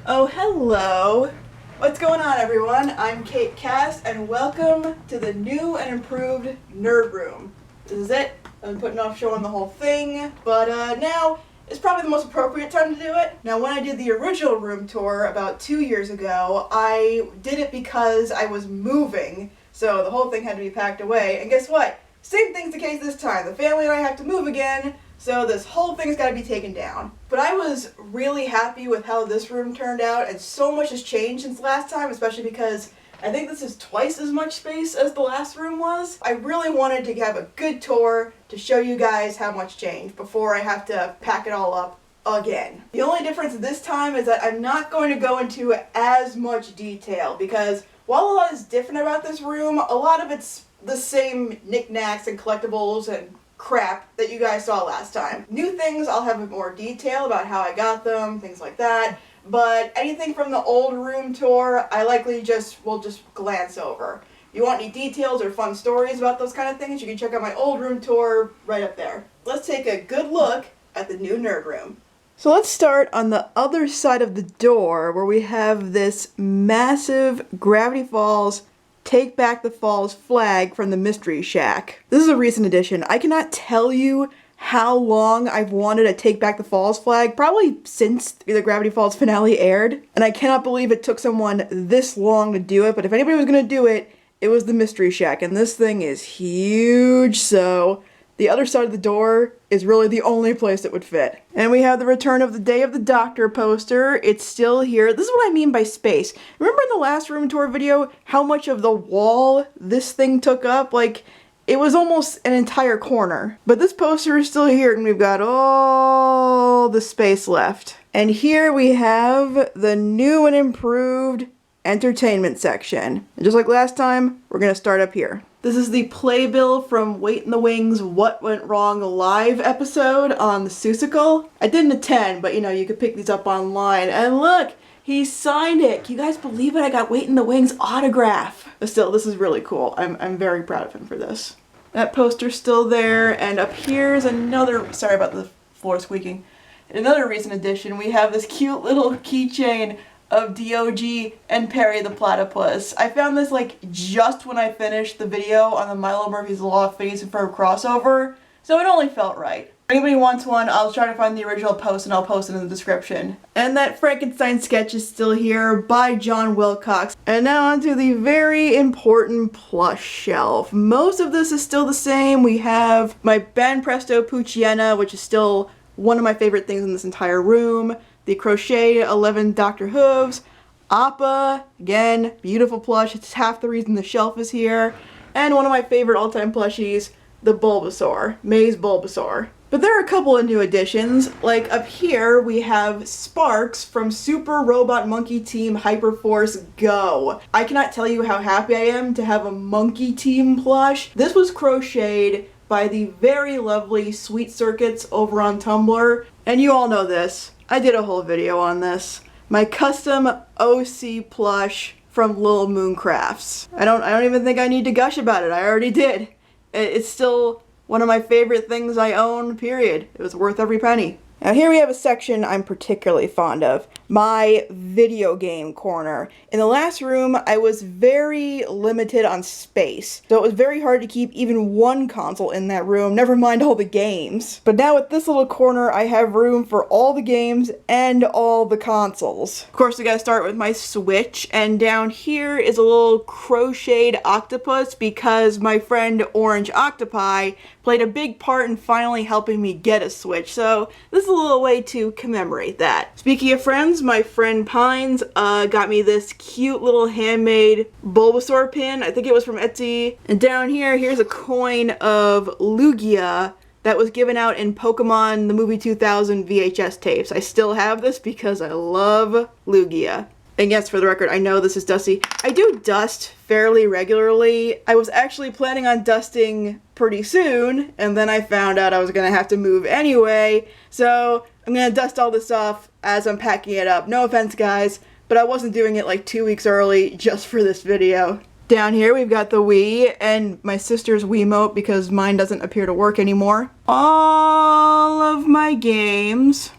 Oh, hello! What's going on, everyone? I'm Kate Cass, and welcome to the new and improved Nerd Room. This is it. I've been putting off showing the whole thing, but now is probably the most appropriate time to do it. Now, when I did the original room tour about 2 years ago, I did it because I was moving, so the whole thing had to be packed away, and guess what? Same thing's the case this time. The family and I have to move again, so this whole thing's got to be taken down. But I was really happy with how this room turned out, and so much has changed since last time, especially because I think this is twice as much space as the last room was. I really wanted to have a good tour to show you guys how much changed before I have to pack it all up again. The only difference this time is that I'm not going to go into as much detail because while a lot is different about this room, a lot of it's the same knickknacks and collectibles and crap that you guys saw last time. New things, I'll have more detail about how I got them, things like that, but anything from the old room tour, I likely will just glance over. If you want any details or fun stories about those kind of things, you can check out my old room tour right up there. Let's take a good look at the new nerd room. So let's start on the other side of the door where we have this massive Gravity Falls Take Back the Falls flag from the Mystery Shack. This is a recent addition. I cannot tell you how long I've wanted a Take Back the Falls flag, probably since the Gravity Falls finale aired, and I cannot believe it took someone this long to do it, but if anybody was gonna do it, it was the Mystery Shack, and this thing is huge, so the other side of the door is really the only place that would fit. And we have the return of the Day of the Doctor poster. It's still here. This is what I mean by space. Remember in the last room tour video how much of the wall this thing took up? Like, it was almost an entire corner. But this poster is still here and we've got all the space left. And here we have the new and improved entertainment section. And just like last time, we're gonna start up here. This is the playbill from Wait in the Wings What Went Wrong live episode on the Seussical. I didn't attend, but you know, you could pick these up online. And look, he signed it. Can you guys believe it? I got Wait in the Wings autograph. But still, this is really cool. I'm very proud of him for this. That poster's still there, and up here's another, sorry about the floor squeaking. Another recent addition, we have this cute little keychain of DOG and Perry the Platypus. I found this like just when I finished the video on the Milo Murphy's Law of Phase and Pro crossover, so it only felt right. If anybody wants one, I'll try to find the original post and I'll post it in the description. And that Frankenstein sketch is still here by John Wilcox. And now onto the very important plush shelf. Most of this is still the same. We have my Ben Presto Pucciana, which is still one of my favorite things in this entire room. The Crochet 11 Dr. Hooves, Appa, again, beautiful plush, it's half the reason the shelf is here, and one of my favorite all-time plushies, the Bulbasaur, May's Bulbasaur. But there are a couple of new additions, like up here we have Sparks from Super Robot Monkey Team Hyperforce Go. I cannot tell you how happy I am to have a Monkey Team plush. This was crocheted by the very lovely Sweet Circuits over on Tumblr, and you all know this. I did a whole video on this. My custom OC plush from Lil Moon Crafts. I don't even think I need to gush about it. I already did. It's still one of my favorite things I own, period. It was worth every penny. Now here we have a section I'm particularly fond of, my video game corner. In the last room, I was very limited on space, so it was very hard to keep even one console in that room, never mind all the games. But now with this little corner, I have room for all the games and all the consoles. Of course, we gotta start with my Switch, and down here is a little crocheted octopus because my friend Orange Octopi played a big part in finally helping me get a Switch, so this is a little way to commemorate that. Speaking of friends, my friend Pines got me this cute little handmade Bulbasaur pin. I think it was from Etsy. And down here, here's a coin of Lugia that was given out in Pokemon the movie 2000 VHS tapes. I still have this because I love Lugia. And yes, for the record, I know this is dusty. I do dust fairly regularly. I was actually planning on dusting pretty soon, and then I found out I was gonna have to move anyway, so I'm gonna dust all this off as I'm packing it up. No offense, guys, but I wasn't doing it like 2 weeks early just for this video. Down here we've got the Wii and my sister's Wiimote because mine doesn't appear to work anymore. All of my games.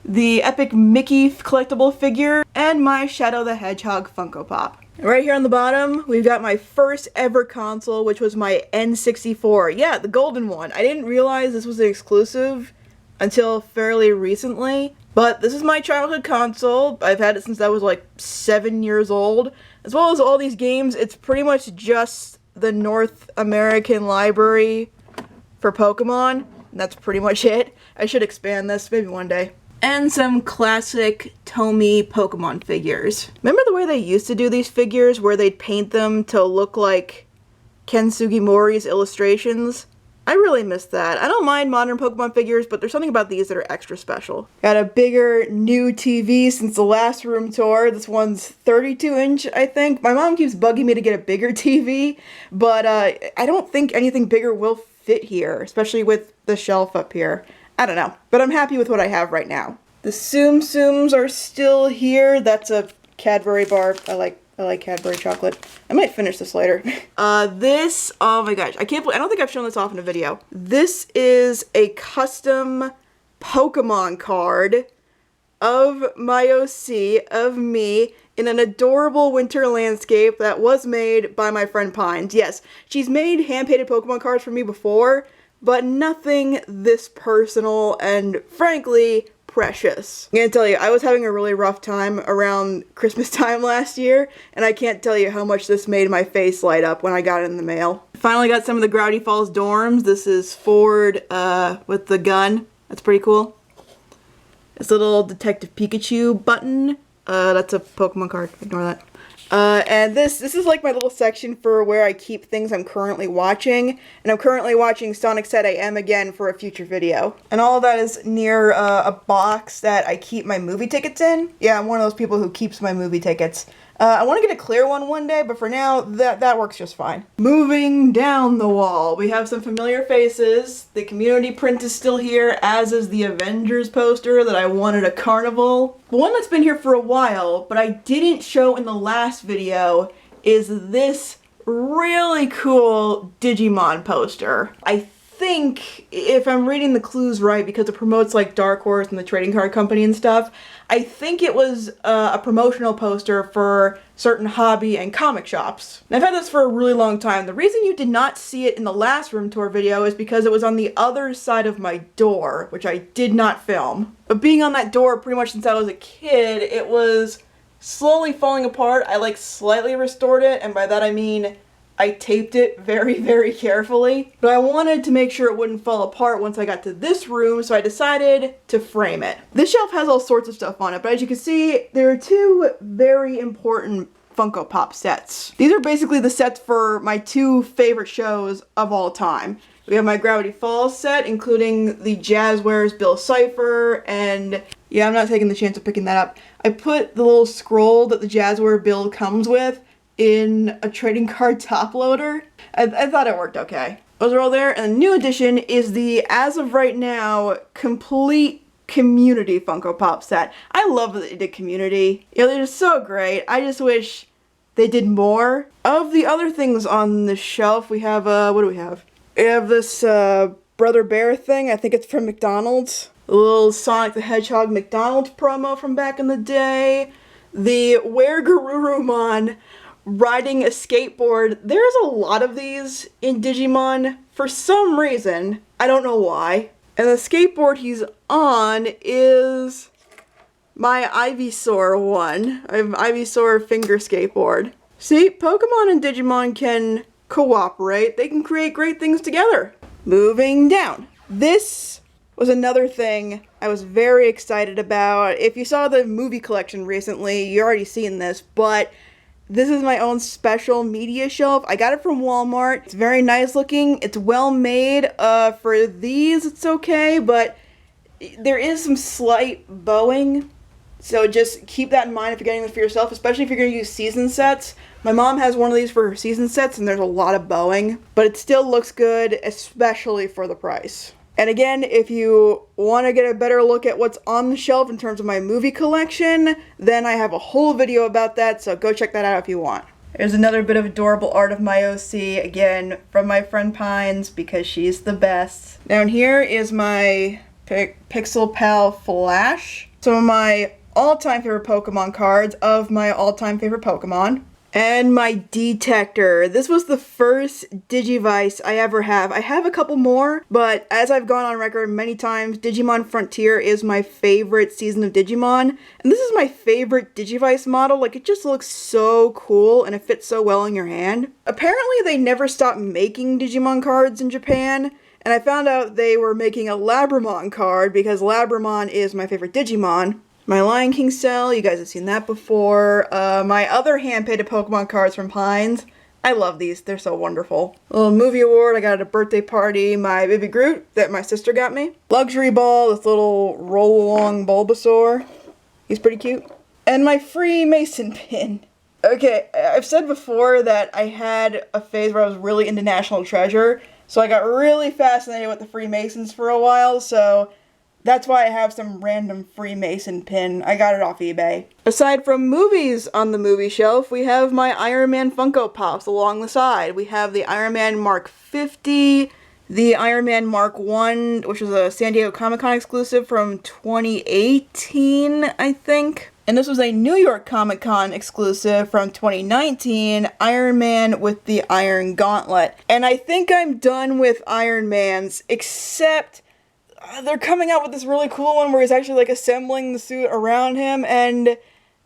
the Epic Mickey collectible figure, and my Shadow the Hedgehog Funko Pop. Right here on the bottom, we've got my first ever console, which was my N64. Yeah, the golden one. I didn't realize this was an exclusive until fairly recently, but this is my childhood console. I've had it since I was like 7 years old. As well as all these games, it's pretty much just the North American library for Pokemon. And that's pretty much it. I should expand this maybe one day. And some classic Tomy Pokemon figures. Remember the way they used to do these figures where they'd paint them to look like Ken Sugimori's illustrations? I really miss that. I don't mind modern Pokemon figures, but there's something about these that are extra special. Got a bigger new TV since the last room tour. This one's 32-inch, I think. My mom keeps bugging me to get a bigger TV, but I don't think anything bigger will fit here, especially with the shelf up here. I don't know, but I'm happy with what I have right now. The Tsum Tsums are still here. That's a Cadbury bar. I like Cadbury chocolate. I might finish this later. This, oh my gosh, I don't think I've shown this off in a video. This is a custom Pokemon card of my OC, of me, in an adorable winter landscape that was made by my friend Pines. Yes, she's made hand-painted Pokemon cards for me before, but nothing this personal and, frankly, precious. I'm gonna tell you, I was having a really rough time around Christmas time last year, and I can't tell you how much this made my face light up when I got it in the mail. Finally got some of the Gravity Falls dorms. This is Ford with the gun. That's pretty cool. This little Detective Pikachu button. That's a Pokemon card. Ignore that. And this is like my little section for where I keep things I'm currently watching. And I'm currently watching Sonic Said I Am again for a future video. And all of that is near a box that I keep my movie tickets in. Yeah, I'm one of those people who keeps my movie tickets. I want to get a clear one day, but for now, that works just fine. Moving down the wall, we have some familiar faces. The community print is still here, as is the Avengers poster that I won at a carnival. The one that's been here for a while, but I didn't show in the last video, is this really cool Digimon poster. I think, if I'm reading the clues right, because it promotes like Dark Horse and the trading card company and stuff, I think it was a promotional poster for certain hobby and comic shops. And I've had this for a really long time. The reason you did not see it in the last room tour video is because it was on the other side of my door, which I did not film. But being on that door pretty much since I was a kid, it was slowly falling apart. I like slightly restored it, and by that I mean I taped it very, very carefully, but I wanted to make sure it wouldn't fall apart once I got to this room, so I decided to frame it. This shelf has all sorts of stuff on it, but as you can see, there are two very important Funko Pop sets. These are basically the sets for my two favorite shows of all time. We have my Gravity Falls set, including the Jazzwares Bill Cipher, and yeah, I'm not taking the chance of picking that up. I put the little scroll that the Jazzware Bill comes with in a trading card top loader. I thought it worked okay. Those are all there, and the new addition is the, as of right now, complete community Funko Pop set. I love that they did community. Yeah, they're just so great. I just wish they did more. Of the other things on the shelf, we have, what do we have? We have this, Brother Bear thing. I think it's from McDonald's. A little Sonic the Hedgehog McDonald's promo from back in the day. The Werehog riding a skateboard. There's a lot of these in Digimon for some reason. I don't know why. And the skateboard he's on is my Ivysaur one. I have Ivysaur finger skateboard. See, Pokemon and Digimon can cooperate. They can create great things together. Moving down. This was another thing I was very excited about. If you saw the movie collection recently, you've already seen this, but this is my own special media shelf. I got it from Walmart. It's very nice looking. It's well made. For these, it's okay, but there is some slight bowing. So just keep that in mind if you're getting this for yourself, especially if you're going to use season sets. My mom has one of these for her season sets, and there's a lot of bowing, but it still looks good, especially for the price. And again, if you want to get a better look at what's on the shelf in terms of my movie collection, then I have a whole video about that, so go check that out if you want. There's another bit of adorable art of my OC, again, from my friend Pines, because she's the best. Down here is my Pixel Pal Flash. some of my all-time favorite Pokemon cards of my all-time favorite Pokemon. And my detector. This was the first Digivice I ever have. I have a couple more, but as I've gone on record many times, Digimon Frontier is my favorite season of Digimon. And this is my favorite Digivice model. Like, it just looks so cool and it fits so well in your hand. Apparently they never stopped making Digimon cards in Japan. And I found out they were making a Labramon card because Labramon is my favorite Digimon. My Lion King cell, you guys have seen that before. My other hand-painted Pokemon cards from Pines. I love these, they're so wonderful. A little movie award I got at a birthday party. My Baby Groot that my sister got me. Luxury ball, this little roll-along Bulbasaur. He's pretty cute. And my Freemason pin. Okay, I've said before that I had a phase where I was really into National Treasure, so I got really fascinated with the Freemasons for a while, so that's why I have some random Freemason pin. I got it off eBay. Aside from movies on the movie shelf, we have my Iron Man Funko Pops along the side. We have the Iron Man Mark 50, the Iron Man Mark 1, which was a San Diego Comic-Con exclusive from 2018, I think. And this was a New York Comic-Con exclusive from 2019, Iron Man with the Iron Gauntlet. And I think I'm done with Iron Mans, except they're coming out with this really cool one where he's actually like assembling the suit around him, and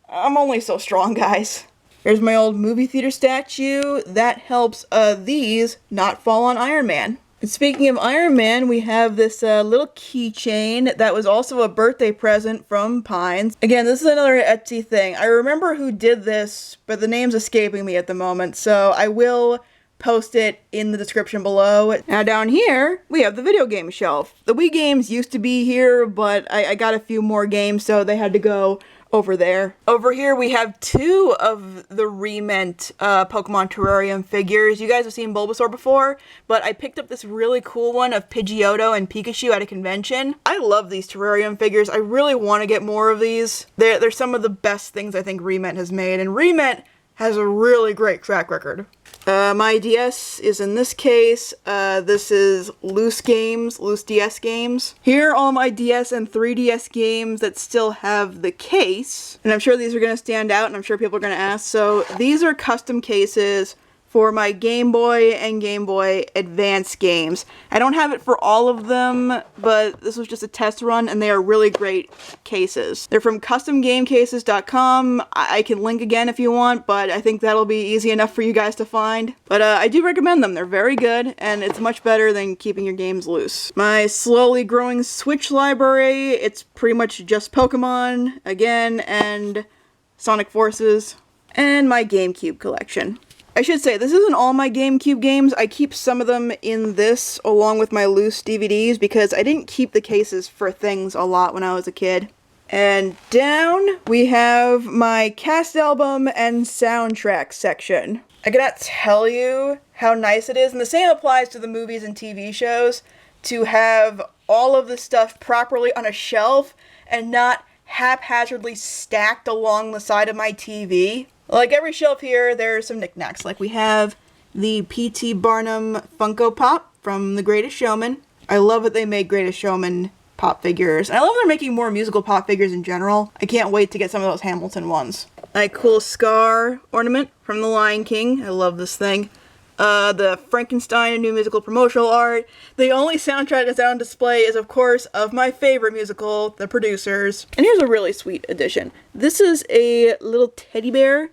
I'm only so strong, guys. Here's my old movie theater statue. That helps these not fall on Iron Man. And speaking of Iron Man, we have this little keychain that was also a birthday present from Pines. Again, this is another Etsy thing. I remember who did this, but the name's escaping me at the moment, so I will post it in the description below. Now down here, we have the video game shelf. The Wii games used to be here, but I got a few more games, so they had to go over there. Over here, we have two of the remint Pokemon Terrarium figures. You guys have seen Bulbasaur before, but I picked up this really cool one of Pidgeotto and Pikachu at a convention. I love these Terrarium figures. I really want to get more of these. They're some of the best things I think Remint has made, and Remint has a really great track record. My DS is in this case. This is loose DS games. Here are all my DS and 3DS games that still have the case. And I'm sure these are going to stand out, and I'm sure people are going to ask. So these are custom cases for my Game Boy and Game Boy Advance games. I don't have it for all of them, but this was just a test run, and they are really great cases. They're from customgamecases.com. I can link again if you want, but I think that'll be easy enough for you guys to find. But I do recommend them. They're very good, and it's much better than keeping your games loose. My slowly growing Switch library, it's pretty much just Pokemon, again, and Sonic Forces, and my GameCube collection. I should say, this isn't all my GameCube games. I keep some of them in this along with my loose DVDs because I didn't keep the cases for things a lot when I was a kid. And down we have my cast album and soundtrack section. I cannot tell you how nice it is, and the same applies to the movies and TV shows, to have all of this stuff properly on a shelf and not haphazardly stacked along the side of my TV. Like every shelf here, there are some knickknacks. Like we have the P.T. Barnum Funko Pop from The Greatest Showman. I love that they made Greatest Showman pop figures. And I love they're making more musical pop figures in general. I can't wait to get some of those Hamilton ones. A cool Scar ornament from The Lion King. I love this thing. The Frankenstein new musical promotional art. The only soundtrack that's out on display is, of course, of my favorite musical, The Producers. And here's a really sweet addition. This is a little teddy bear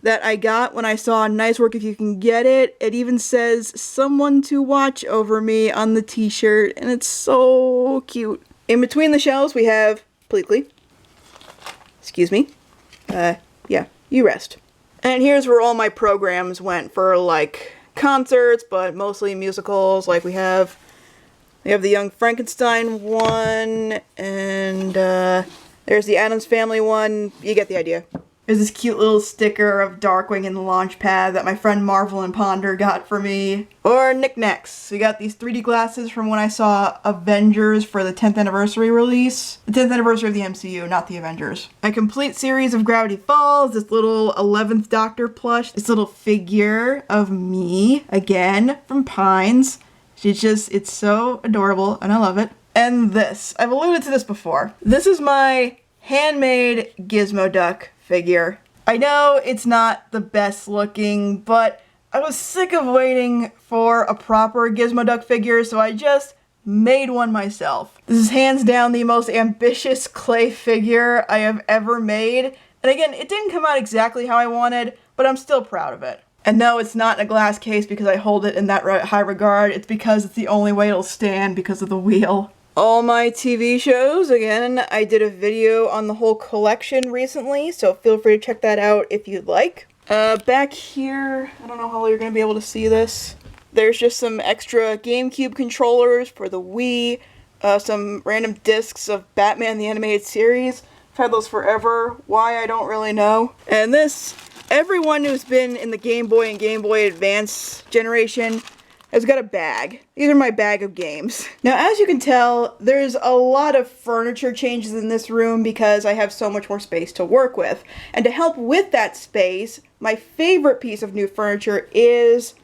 that I got when I saw Nice Work If You Can Get It. It even says, "Someone to Watch Over Me" on the t-shirt, and it's so cute. In between the shelves, we have Pleakley. Excuse me. Yeah, you rest. And here's where all my programs went for, like, concerts, but mostly musicals. Like we have the Young Frankenstein one, and there's the Addams Family one. You get the idea. There's this cute little sticker of Darkwing in the launch pad that my friend Marvel and Ponder got for me. Or knickknacks. We got these 3D glasses from when I saw Avengers for the 10th anniversary release. The 10th anniversary of the MCU, not the Avengers. A complete series of Gravity Falls, this little 11th Doctor plush, this little figure of me, again, from Pines. It's so adorable, and I love it. And this, I've alluded to this before. This is my handmade Gizmoduck figure. I know it's not the best looking, but I was sick of waiting for a proper Gizmoduck figure, so I just made one myself. This is hands down the most ambitious clay figure I have ever made. And again, it didn't come out exactly how I wanted, but I'm still proud of it. And no, it's not in a glass case because I hold it in that high regard. It's because it's the only way it'll stand because of the wheel. All my TV shows, again, I did a video on the whole collection recently, so feel free to check that out if you'd like. Back here, I don't know how you're going to be able to see this. There's just some extra GameCube controllers for the Wii, some random discs of Batman the Animated Series. I've had those forever. Why, I don't really know. And this, everyone who's been in the Game Boy and Game Boy Advance generation has got a bag. These are my bag of games. Now, as you can tell, there's a lot of furniture changes in this room because I have so much more space to work with. And to help with that space, my favorite piece of new furniture is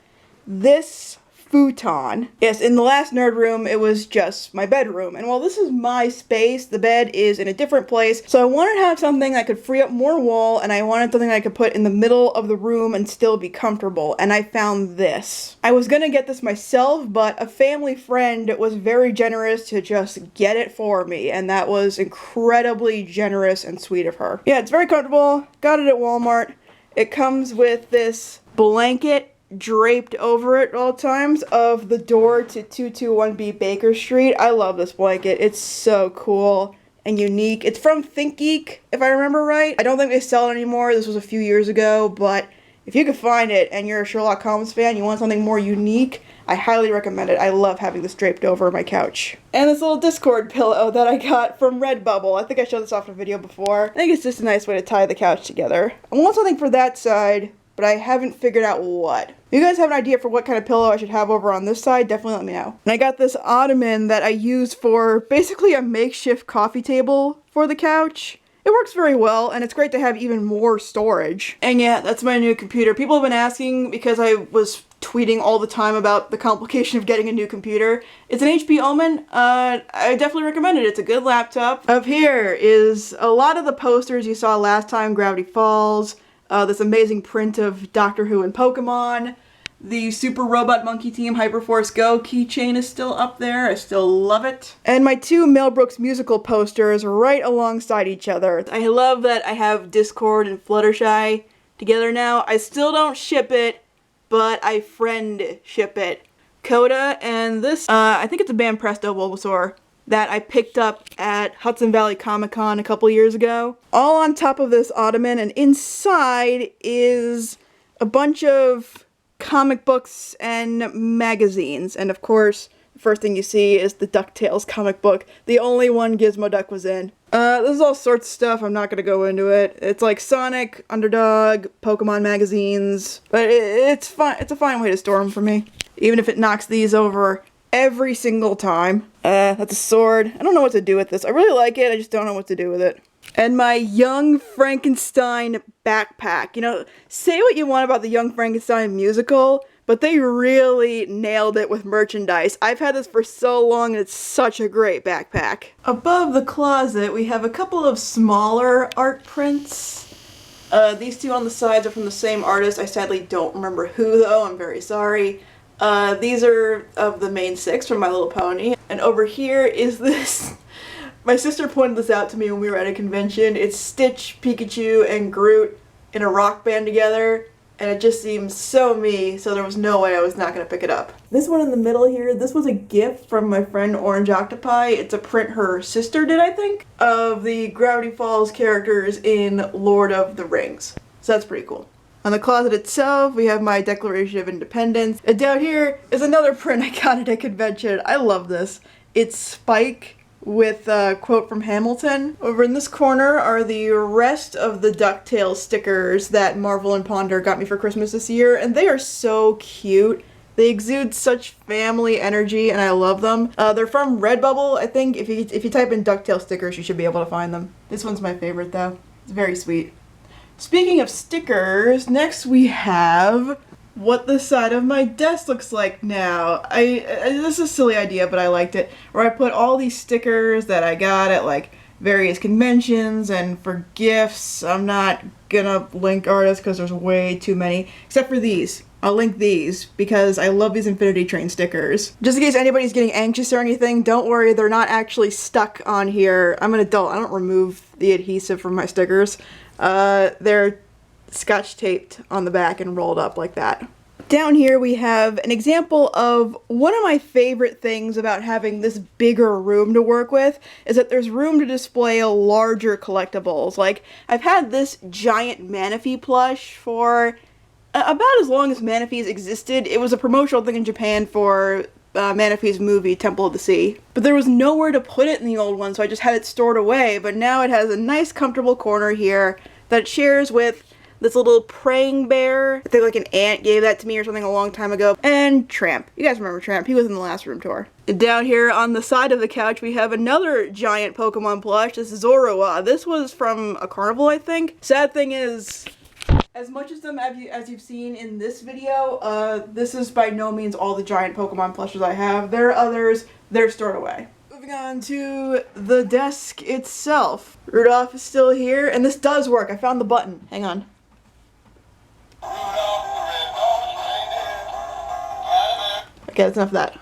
this futon. Yes, in the last nerd room, it was just my bedroom. And while this is my space, the bed is in a different place. So I wanted to have something that could free up more wall, and I wanted something I could put in the middle of the room and still be comfortable. And I found this. I was gonna get this myself, but a family friend was very generous to just get it for me. And that was incredibly generous and sweet of her. Yeah, it's very comfortable. Got it at Walmart. It comes with this blanket draped over it at all times of the door to 221B Baker Street. I love this blanket. It's so cool and unique. It's from ThinkGeek, if I remember right. I don't think they sell it anymore. This was a few years ago, but if you could find it and you're a Sherlock Holmes fan, you want something more unique, I highly recommend it. I love having this draped over my couch. And this little Discord pillow that I got from Redbubble. I think I showed this off in a video before. I think it's just a nice way to tie the couch together. I want something for that side, but I haven't figured out what. If you guys have an idea for what kind of pillow I should have over on this side, definitely let me know. And I got this Ottoman that I use for basically a makeshift coffee table for the couch. It works very well, and it's great to have even more storage. And yeah, that's my new computer. People have been asking because I was tweeting all the time about the complication of getting a new computer. It's an HP Omen. I definitely recommend it. It's a good laptop. Up here is a lot of the posters you saw last time, Gravity Falls, this amazing print of Doctor Who and Pokemon. The Super Robot Monkey Team Hyperforce Go keychain is still up there. I still love it. And my two Mel Brooks musical posters right alongside each other. I love that I have Discord and Fluttershy together now. I still don't ship it, but I friend ship it. Coda and this, I think it's a Band Presto Bulbasaur that I picked up at Hudson Valley Comic Con a couple years ago. All on top of this Ottoman, and inside is a bunch of comic books and magazines. And of course, the first thing you see is the Ducktales comic book, the only one Gizmoduck was in. This is all sorts of stuff, I'm not gonna go into it. It's like Sonic, Underdog, Pokemon magazines, but it's fun. It's a fine way to store them for me, even if it knocks these over every single time. That's a sword. I don't know what to do with this. I really like it, I just don't know what to do with it. And my Young Frankenstein backpack. You know, say what you want about the Young Frankenstein musical, but they really nailed it with merchandise. I've had this for so long, and it's such a great backpack. Above the closet, we have a couple of smaller art prints. These two on the sides are from the same artist. I sadly don't remember who, though. I'm very sorry. These are of the main six from My Little Pony. And over here is this... My sister pointed this out to me when we were at a convention. It's Stitch, Pikachu, and Groot in a rock band together, and it just seems so me, so there was no way I was not going to pick it up. This one in the middle here, this was a gift from my friend Orange Octopi. It's a print her sister did, I think, of the Gravity Falls characters in Lord of the Rings. So that's pretty cool. On the closet itself, we have my Declaration of Independence. And down here is another print I got at a convention. I love this. It's Spike with a quote from Hamilton. Over in this corner are the rest of the Ducktales stickers that Marvel and Ponder got me for Christmas this year, and they are so cute. They exude such family energy, and I love them. They're from Redbubble, I think. If you type in Ducktales stickers, you should be able to find them. This one's my favorite, though. It's very sweet. Speaking of stickers, next we have what the side of my desk looks like now. This is a silly idea, but I liked it. Where I put all these stickers that I got at like various conventions and for gifts. I'm not gonna link artists because there's way too many, except for these. I'll link these because I love these Infinity Train stickers. Just in case anybody's getting anxious or anything, don't worry, they're not actually stuck on here. I'm an adult, I don't remove the adhesive from my stickers. They're scotch taped on the back and rolled up like that. Down here we have an example of one of my favorite things about having this bigger room to work with is that there's room to display larger collectibles. Like, I've had this giant Manaphy plush for about as long as Manaphy's existed. It was a promotional thing in Japan for Manaphy's movie, Temple of the Sea. But there was nowhere to put it in the old one, so I just had it stored away, but now it has a nice comfortable corner here that it shares with this little praying bear. I think like an aunt gave that to me or something a long time ago. And Tramp. You guys remember Tramp. He was in the last room tour. Down here on the side of the couch we have another giant Pokemon plush. This is Zorua. This was from a carnival, I think. Sad thing is, as much as them as you've seen in this video, this is by no means all the giant Pokemon plushes I have. There are others. They're stored away. Moving on to the desk itself. Rudolph is still here, and this does work. I found the button. Hang on. Okay, that's enough of that.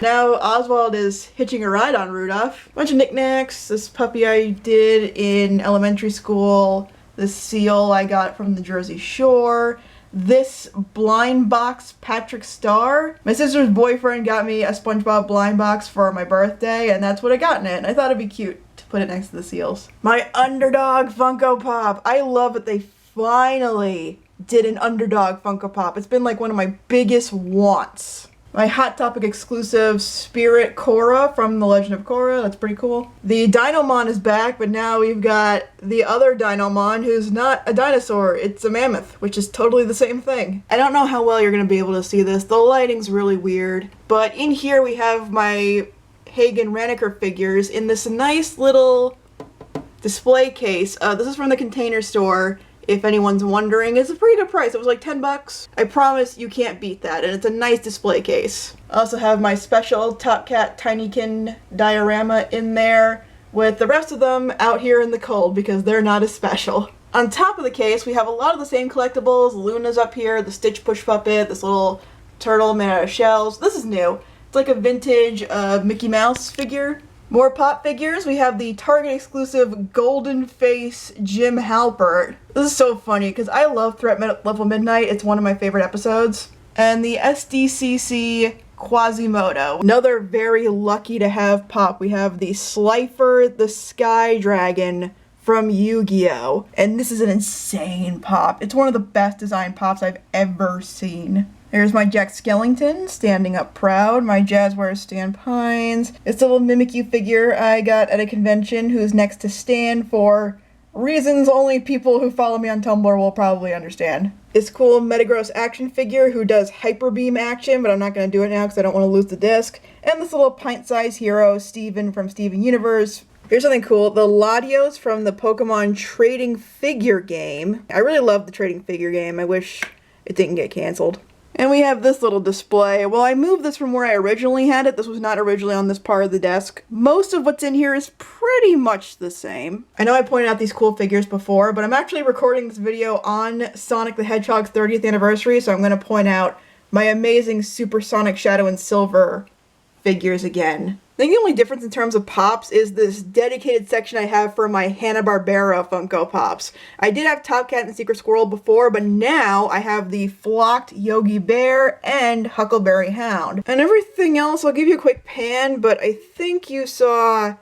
Now Oswald is hitching a ride on Rudolph. Bunch of knickknacks. This puppy I did in elementary school. This seal I got from the Jersey Shore. This blind box Patrick Star. My sister's boyfriend got me a SpongeBob blind box for my birthday, and that's what I got in it. And I thought it'd be cute to put it next to the seals. My Underdog Funko Pop. I love that they finally did an Underdog Funko Pop. It's been like one of my biggest wants. My Hot Topic exclusive Spirit Korra from The Legend of Korra. That's pretty cool. The Dinomon is back, but now we've got the other Dinomon who's not a dinosaur. It's a mammoth, which is totally the same thing. I don't know how well you're going to be able to see this. The lighting's really weird. But in here we have my Hagen Raniker figures in this nice little display case. This is from the Container Store. If anyone's wondering, it's a pretty good price. It was like 10 bucks. I promise you can't beat that, and it's a nice display case. I also have my special Top Cat Tinykin diorama in there with the rest of them out here in the cold because they're not as special. On top of the case, we have a lot of the same collectibles. Luna's up here, the Stitch Push Puppet, this little turtle made out of shells. This is new. It's like a vintage Mickey Mouse figure. More pop figures. We have the Target exclusive Golden Face Jim Halpert. This is so funny because I love Threat Level Midnight. It's one of my favorite episodes. And the SDCC Quasimodo. Another very lucky to have pop. We have the Slifer the Sky Dragon from Yu-Gi-Oh! And this is an insane pop. It's one of the best designed pops I've ever seen. Here's my Jack Skellington, standing up proud. My Jazzwares Stan Pines. It's a little Mimikyu figure I got at a convention who's next to Stan for reasons only people who follow me on Tumblr will probably understand. This cool Metagross action figure who does Hyper Beam action, but I'm not going to do it now because I don't want to lose the disc. And this little pint-sized hero, Steven from Steven Universe. Here's something cool. The Latios from the Pokemon Trading Figure game. I really love the Trading Figure game. I wish it didn't get canceled. And we have this little display. Well, I moved this from where I originally had it. This was not originally on this part of the desk. Most of what's in here is pretty much the same. I know I pointed out these cool figures before, but I'm actually recording this video on Sonic the Hedgehog's 30th anniversary, so I'm going to point out my amazing Supersonic Shadow and Silver figures again. I think the only difference in terms of pops is this dedicated section I have for my Hanna-Barbera Funko Pops. I did have Top Cat and Secret Squirrel before, but now I have the Flocked Yogi Bear and Huckleberry Hound. And everything else, I'll give you a quick pan, but I think you saw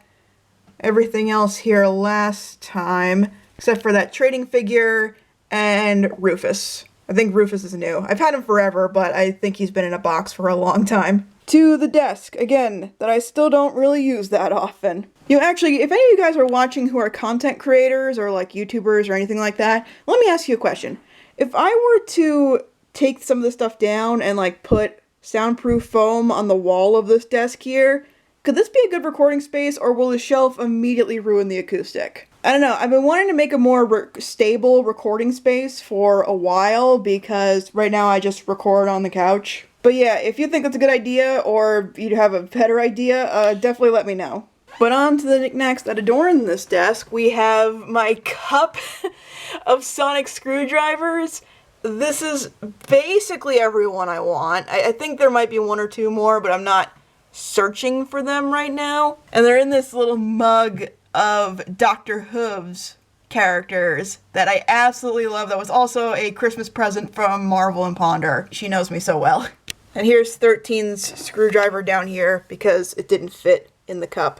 everything else here last time, except for that trading figure and Rufus. I think Rufus is new. I've had him forever, but I think he's been in a box for a long time. To the desk, again, that I still don't really use that often. You know, actually, if any of you guys are watching who are content creators or like YouTubers or anything like that, let me ask you a question. If I were to take some of this stuff down and like put soundproof foam on the wall of this desk here, could this be a good recording space or will the shelf immediately ruin the acoustic? I don't know. I've been wanting to make a more stable recording space for a while because right now I just record on the couch. But yeah, if you think that's a good idea or you have a better idea, definitely let me know. But on to the knickknacks that adorn this desk. We have my cup of sonic screwdrivers. This is basically every one I want. I think there might be one or two more, but I'm not searching for them right now. And they're in this little mug of Dr. Who's characters that I absolutely love. That was also a Christmas present from Marvel and Ponder. She knows me so well. And here's 13's screwdriver down here because it didn't fit in the cup.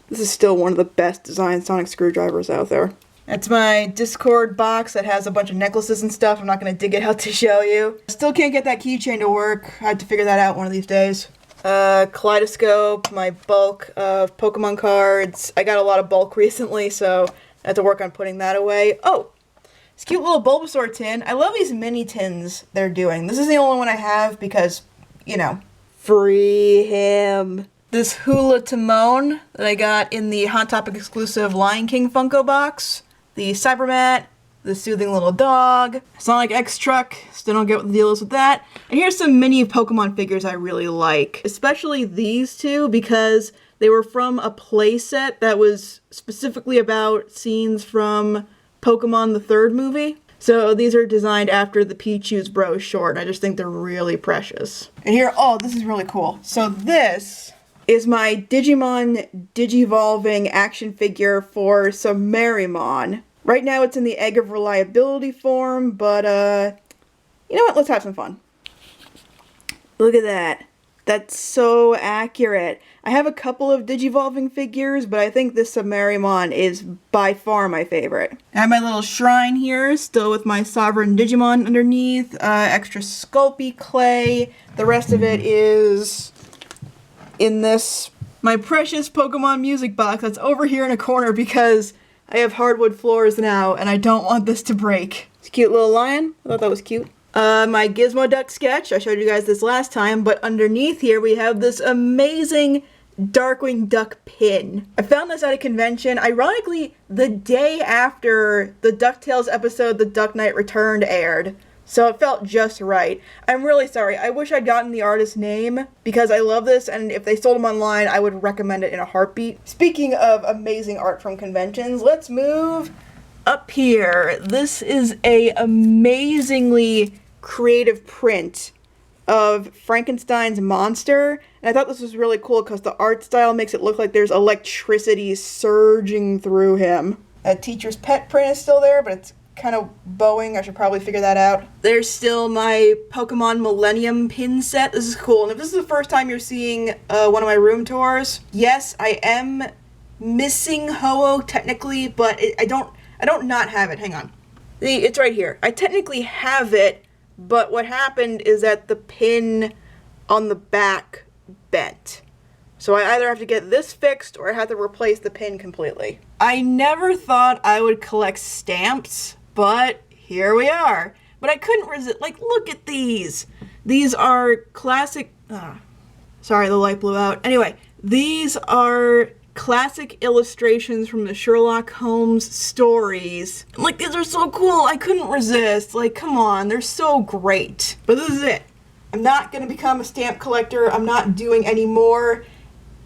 This is still one of the best designed sonic screwdrivers out there. That's my Discord box that has a bunch of necklaces and stuff. I'm not going to dig it out to show you. Still can't get that keychain to work. I have to figure that out one of these days. Kaleidoscope, my bulk of Pokemon cards. I got a lot of bulk recently, so I have to work on putting that away. Oh, this cute little Bulbasaur tin. I love these mini tins they're doing. This is the only one I have because, you know, free him. This Hula Timon that I got in the Hot Topic exclusive Lion King Funko box. The Cybermat, the soothing little dog, Sonic X Truck, still don't get what the deal is with that. And here's some mini Pokemon figures I really like. Especially these two because they were from a playset that was specifically about scenes from Pokemon the third movie. So these are designed after the Pichu's Bros short, and I just think they're really precious. And here, oh, this is really cool. So this is my Digimon Digivolving action figure for Summerimon. Right now it's in the Egg of Reliability form, but you know what? Let's have some fun. Look at that. That's so accurate. I have a couple of Digivolving figures, but I think this Summerimon is by far my favorite. I have my little shrine here, still with my Sovereign Digimon underneath, extra Sculpey clay. The rest of it is in this, my precious Pokemon music box that's over here in a corner because I have hardwood floors now and I don't want this to break. It's a cute little lion. I thought that was cute. My Gizmoduck sketch. I showed you guys this last time, but underneath here we have this amazing Darkwing Duck Pin. I found this at a convention, ironically, the day after the Ducktales episode The Duck Knight Returned aired. So it felt just right. I'm really sorry. I wish I'd gotten the artist's name because I love this, and if they sold them online, I would recommend it in a heartbeat. Speaking of amazing art from conventions, let's move up here. This is a amazingly creative print of Frankenstein's monster, and I thought this was really cool because the art style makes it look like there's electricity surging through him. A teacher's pet print is still there, but it's kind of bowing. I should probably figure that out. There's still my Pokemon Millennium pin set. This is cool. And if this is the first time you're seeing one of my room tours, yes, I am missing Ho-Oh technically, but I don't not have it. Hang on. It's right here. I technically have it, but what happened is that the pin on the back bent. So I either have to get this fixed or I have to replace the pin completely. I never thought I would collect stamps, but here we are. But I couldn't resist. Like, look at these. These are classic. Sorry, the light blew out. Anyway, these are classic illustrations from the Sherlock Holmes stories. Like, these are so cool. I couldn't resist. Like, come on. They're so great. But this is it. I'm not going to become a stamp collector. I'm not doing any more.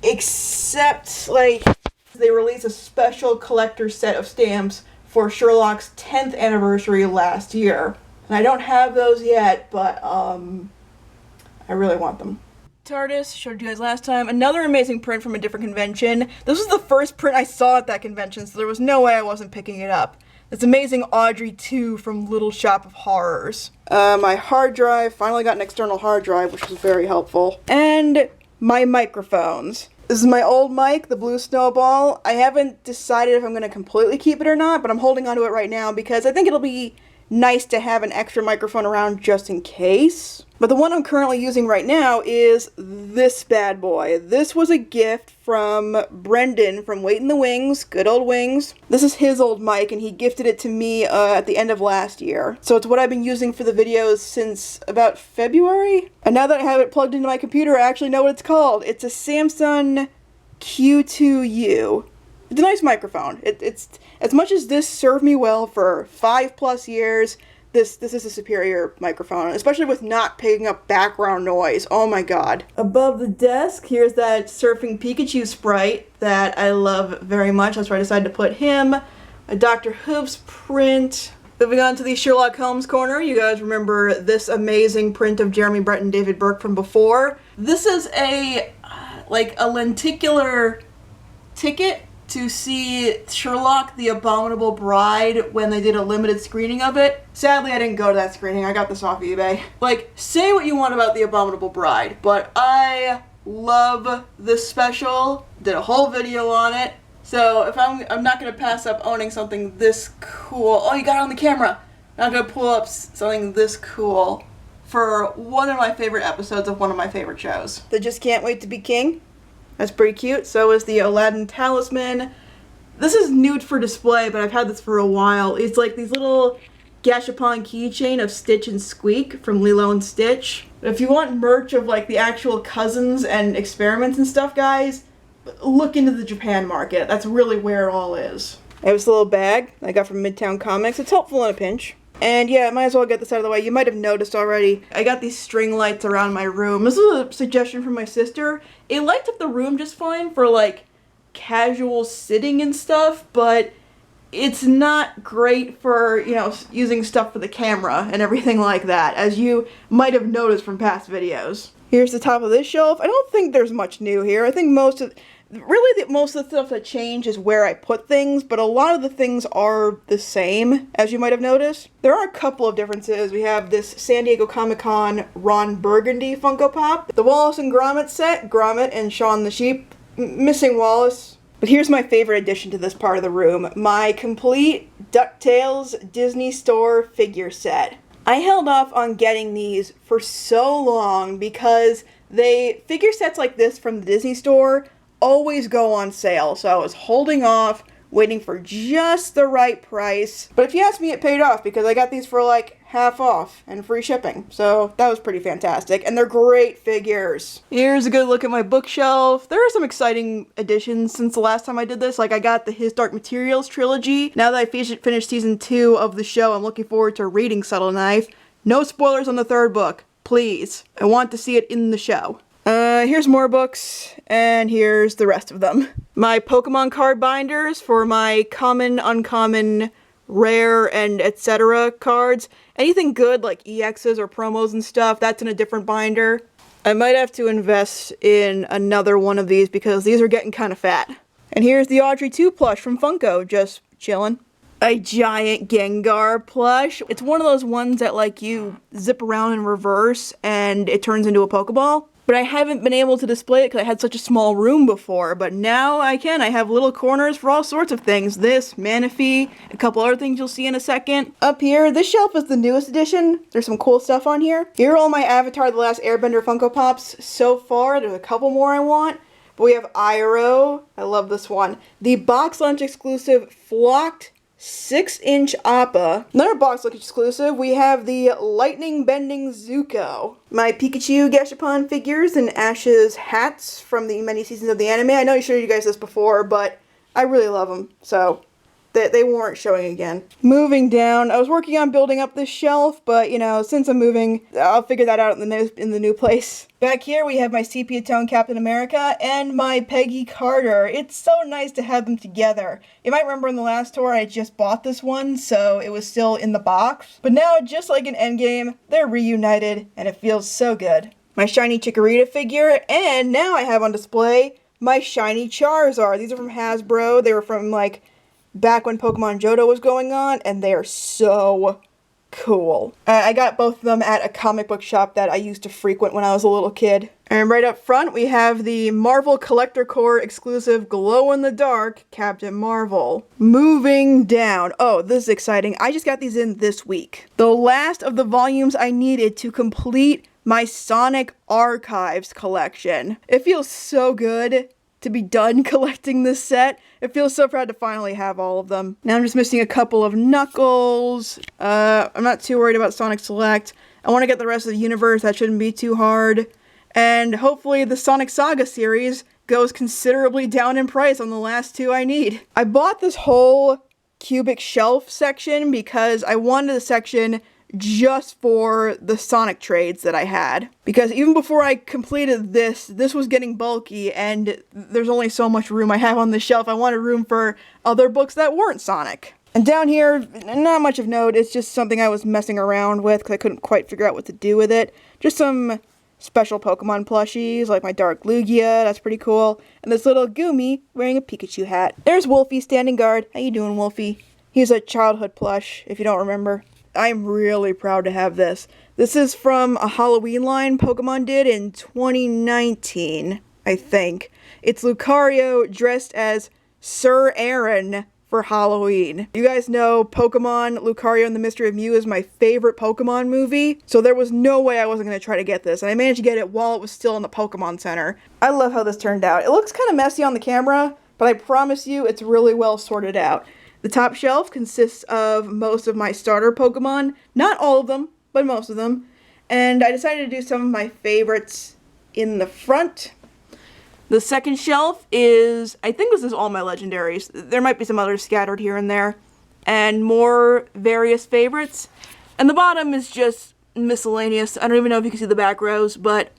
Except, like, they released a special collector set of stamps for Sherlock's 10th anniversary last year. And I don't have those yet, but I really want them. TARDIS, showed you guys last time. Another amazing print from a different convention. This was the first print I saw at that convention, so there was no way I wasn't picking it up. This amazing Audrey 2 from Little Shop of Horrors. My hard drive, finally got an external hard drive, which was very helpful. And my microphones. This is my old mic, the Blue Snowball. I haven't decided if I'm going to completely keep it or not, but I'm holding onto it right now because I think it'll be nice to have an extra microphone around just in case. But the one I'm currently using right now is this bad boy. This was a gift from Brendan from Wait in the Wings, good old Wings. This is his old mic and he gifted it to me at the end of last year. So it's what I've been using for the videos since about February. And now that I have it plugged into my computer, I actually know what it's called. It's a Samsung Q2U. It's a nice microphone. It's as much as this served me well for 5+ years, This is a superior microphone, especially with not picking up background noise. Oh my god. Above the desk, here's that surfing Pikachu sprite that I love very much. That's where I decided to put him. A Dr. Hoops print. Moving on to the Sherlock Holmes corner, you guys remember this amazing print of Jeremy Brett and David Burke from before. This is a lenticular ticket to see Sherlock the Abominable Bride when they did a limited screening of it. Sadly, I didn't go to that screening. I got this off eBay. Like, say what you want about the Abominable Bride, but I love this special. Did a whole video on it. So if I'm not gonna pass up owning something this cool. Oh, you got it on the camera. I'm not gonna pull up something this cool for one of my favorite episodes of one of my favorite shows. The Just Can't Wait to Be King. That's pretty cute. So is the Aladdin Talisman. This is nude for display, but I've had this for a while. It's like these little Gashapon keychain of Stitch and Squeak from Lilo and Stitch. If you want merch of like the actual cousins and experiments and stuff, guys, look into the Japan market. That's really where it all is. I have this little bag I got from Midtown Comics. It's helpful in a pinch. And yeah, might as well get this out of the way. You might have noticed already, I got these string lights around my room. This was a suggestion from my sister. It lights up the room just fine for like casual sitting and stuff, but it's not great for, you know, using stuff for the camera and everything like that, as you might have noticed from past videos. Here's the top of this shelf. I don't think there's much new here. I think most of the stuff that changed is where I put things, but a lot of the things are the same, as you might have noticed. There are a couple of differences. We have this San Diego Comic-Con Ron Burgundy Funko Pop, the Wallace and Gromit set, Gromit and Shaun the Sheep, missing Wallace. But here's my favorite addition to this part of the room, my complete Ducktales Disney Store figure set. I held off on getting these for so long because figure sets like this from the Disney Store always go on sale, so I was holding off, waiting for just the right price. But if you ask me, it paid off because I got these for like half off and free shipping, so that was pretty fantastic, and they're great figures. Here's a good look at my bookshelf. There are some exciting additions since the last time I did this. Like, I got the His Dark Materials trilogy. Now that I finished season 2 of the show, I'm looking forward to reading Subtle Knife. No spoilers on the 3rd book, please. I want to see it in the show. Here's more books, and here's the rest of them. My Pokemon card binders for my common, uncommon, rare, and etc. cards. Anything good, like EXs or promos and stuff, that's in a different binder. I might have to invest in another one of these because these are getting kind of fat. And here's the Audrey 2 plush from Funko, just chilling. A giant Gengar plush. It's one of those ones that like you zip around in reverse and it turns into a Pokeball. But I haven't been able to display it because I had such a small room before, but now I can. I have little corners for all sorts of things. This, Manaphy, a couple other things you'll see in a second. Up here, this shelf is the newest edition. There's some cool stuff on here. Here are all my Avatar The Last Airbender Funko Pops so far. There's a couple more I want. But we have Iroh. I love this one. The Box Lunch exclusive Flocked 6-inch Appa. Another box look exclusive, we have the Lightning Bending Zuko. My Pikachu Gashapon figures and Ash's hats from the many seasons of the anime. I know I showed you guys this before, but I really love them, so they warrant showing again. Moving down, I was working on building up this shelf, but you know, since I'm moving, I'll figure that out in the new place. Back here we have my sepia tone Captain America and my Peggy Carter. It's so nice to have them together. You might remember in the last tour I just bought this one, so it was still in the box. But now, just like in Endgame, they're reunited, and it feels so good. My shiny Chikorita figure, and now I have on display my shiny Charizard. These are from Hasbro. They were from like back when Pokemon Johto was going on, and they are so cool. I got both of them at a comic book shop that I used to frequent when I was a little kid. And right up front, we have the Marvel Collector Core exclusive glow-in-the-dark Captain Marvel. Moving down. Oh, this is exciting. I just got these in this week. The last of the volumes I needed to complete my Sonic Archives collection. It feels so good to be done collecting this set. It feels so proud to finally have all of them. Now I'm just missing a couple of Knuckles. I'm not too worried about Sonic Select. I want to get the rest of the universe. That shouldn't be too hard. And hopefully the Sonic Saga series goes considerably down in price on the last 2 I need. I bought this whole cubic shelf section because I wanted a section just for the Sonic trades that I had. Because even before I completed this was getting bulky, and there's only so much room I have on the shelf. I wanted room for other books that weren't Sonic. And down here, not much of note, it's just something I was messing around with because I couldn't quite figure out what to do with it. Just some special Pokemon plushies, like my Dark Lugia, that's pretty cool. And this little Goomy wearing a Pikachu hat. There's Wolfie standing guard. How you doing, Wolfie? He's a childhood plush, if you don't remember. I'm really proud to have this. This is from a Halloween line Pokemon did in 2019, I think. It's Lucario dressed as Sir Aaron for Halloween. You guys know Pokemon Lucario and the Mystery of Mew is my favorite Pokemon movie, so there was no way I wasn't going to try to get this, and I managed to get it while it was still in the Pokemon Center. I love how this turned out. It looks kind of messy on the camera, but I promise you it's really well sorted out. The top shelf consists of most of my starter Pokemon, not all of them, but most of them, and I decided to do some of my favorites in the front. The second shelf is, I think this is all my legendaries. There might be some others scattered here and there, and more various favorites. And the bottom is just miscellaneous. I don't even know if you can see the back rows, but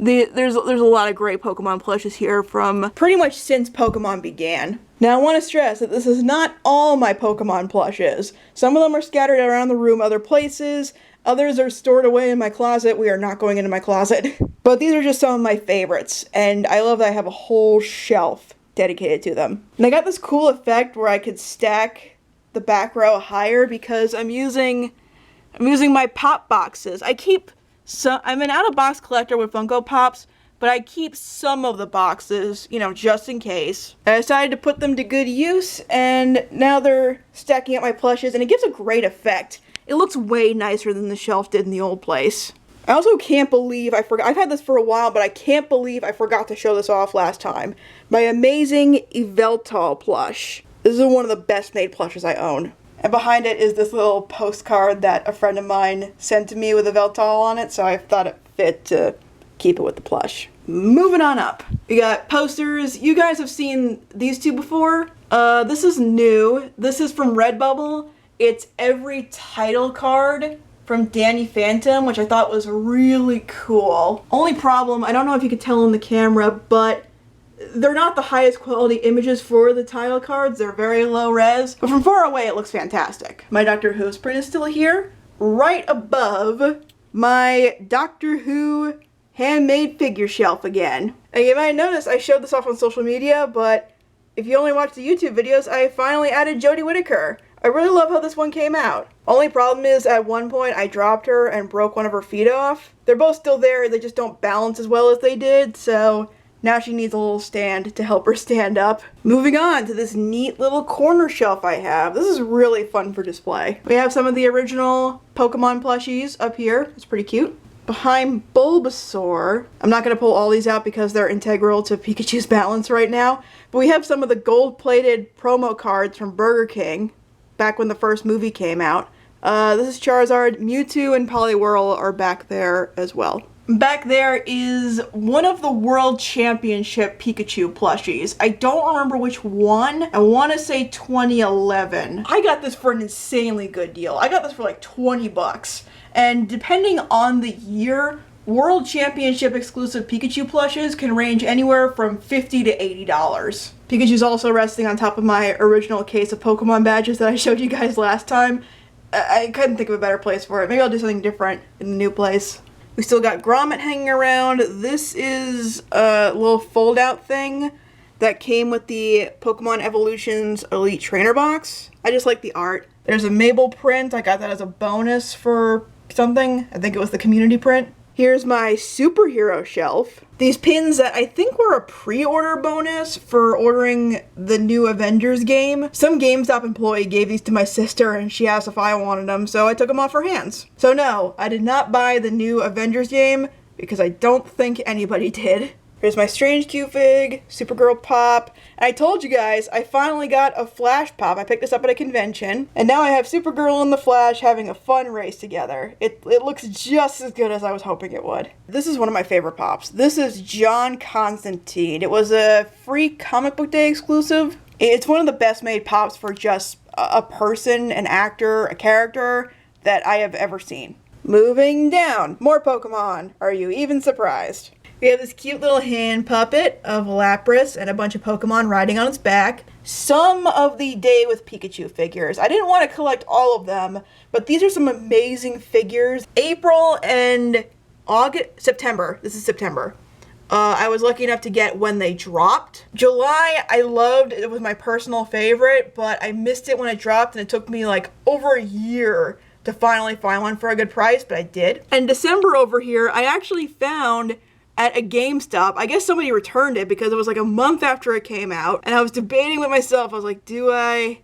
there's a lot of great Pokemon plushes here from pretty much since Pokemon began. Now I want to stress that this is not all my Pokemon plushes. Some of them are scattered around the room other places. Others are stored away in my closet. We are not going into my closet. But these are just some of my favorites, and I love that I have a whole shelf dedicated to them. And I got this cool effect where I could stack the back row higher because I'm using my pop boxes. I'm an out-of-box collector with Funko Pops, but I keep some of the boxes, you know, just in case. I decided to put them to good use, and now they're stacking up my plushes, and it gives a great effect. It looks way nicer than the shelf did in the old place. I also can't believe I forgot. I've had this for a while, but I can't believe I forgot to show this off last time. My amazing Yveltal plush. This is one of the best made plushes I own. And behind it is this little postcard that a friend of mine sent to me with Yveltal on it, so I thought it fit to keep it with the plush. Moving on up. We got posters. You guys have seen these two before. This is new. This is from Redbubble. It's every title card from Danny Phantom, which I thought was really cool. Only problem, I don't know if you can tell on the camera, but they're not the highest quality images for the title cards. They're very low res, but from far away it looks fantastic. My Doctor Who's print is still here, right above my Doctor Who handmade figure shelf again. And you might notice I showed this off on social media, but if you only watch the YouTube videos, I finally added Jodie Whittaker. I really love how this one came out. Only problem is at one point I dropped her and broke one of her feet off. They're both still there, they just don't balance as well as they did, so now she needs a little stand to help her stand up. Moving on to this neat little corner shelf I have. This is really fun for display. We have some of the original Pokemon plushies up here. It's pretty cute. Behind Bulbasaur, I'm not going to pull all these out because they're integral to Pikachu's balance right now, but we have some of the gold-plated promo cards from Burger King back when the first movie came out. This is Charizard. Mewtwo and Poliwhirl are back there as well. Back there is one of the World Championship Pikachu plushies. I don't remember which one. I want to say 2011. I got this for an insanely good deal. I got this for like 20 bucks. And depending on the year, World Championship exclusive Pikachu plushes can range anywhere from $50 to $80. Pikachu's also resting on top of my original case of Pokemon badges that I showed you guys last time. I couldn't think of a better place for it. Maybe I'll do something different in the new place. We still got Grommet hanging around. This is a little fold-out thing that came with the Pokemon Evolutions Elite Trainer box. I just like the art. There's a Mabel print. I got that as a bonus for something. I think it was the community print. Here's my superhero shelf. These pins that I think were a pre-order bonus for ordering the new Avengers game. Some GameStop employee gave these to my sister and she asked if I wanted them, so I took them off her hands. So no, I did not buy the new Avengers game because I don't think anybody did. Here's my Strange Q-Fig, Supergirl Pop, and I told you guys I finally got a Flash Pop. I picked this up at a convention, and now I have Supergirl and the Flash having a fun race together. It looks just as good as I was hoping it would. This is one of my favorite Pops. This is John Constantine. It was a free comic book day exclusive. It's one of the best made Pops for just a person, an actor, a character that I have ever seen. Moving down, more Pokemon. Are you even surprised? We have this cute little hand puppet of Lapras and a bunch of Pokemon riding on its back. Some of the Day with Pikachu figures. I didn't want to collect all of them, but these are some amazing figures. April and September. This is September. I was lucky enough to get when they dropped. July, I loved. It was my personal favorite, but I missed it when it dropped, and it took me like over a year to finally find one for a good price, but I did. And December over here, I actually found at a GameStop. I guess somebody returned it because it was like a month after it came out, and I was debating with myself. I was like, do I?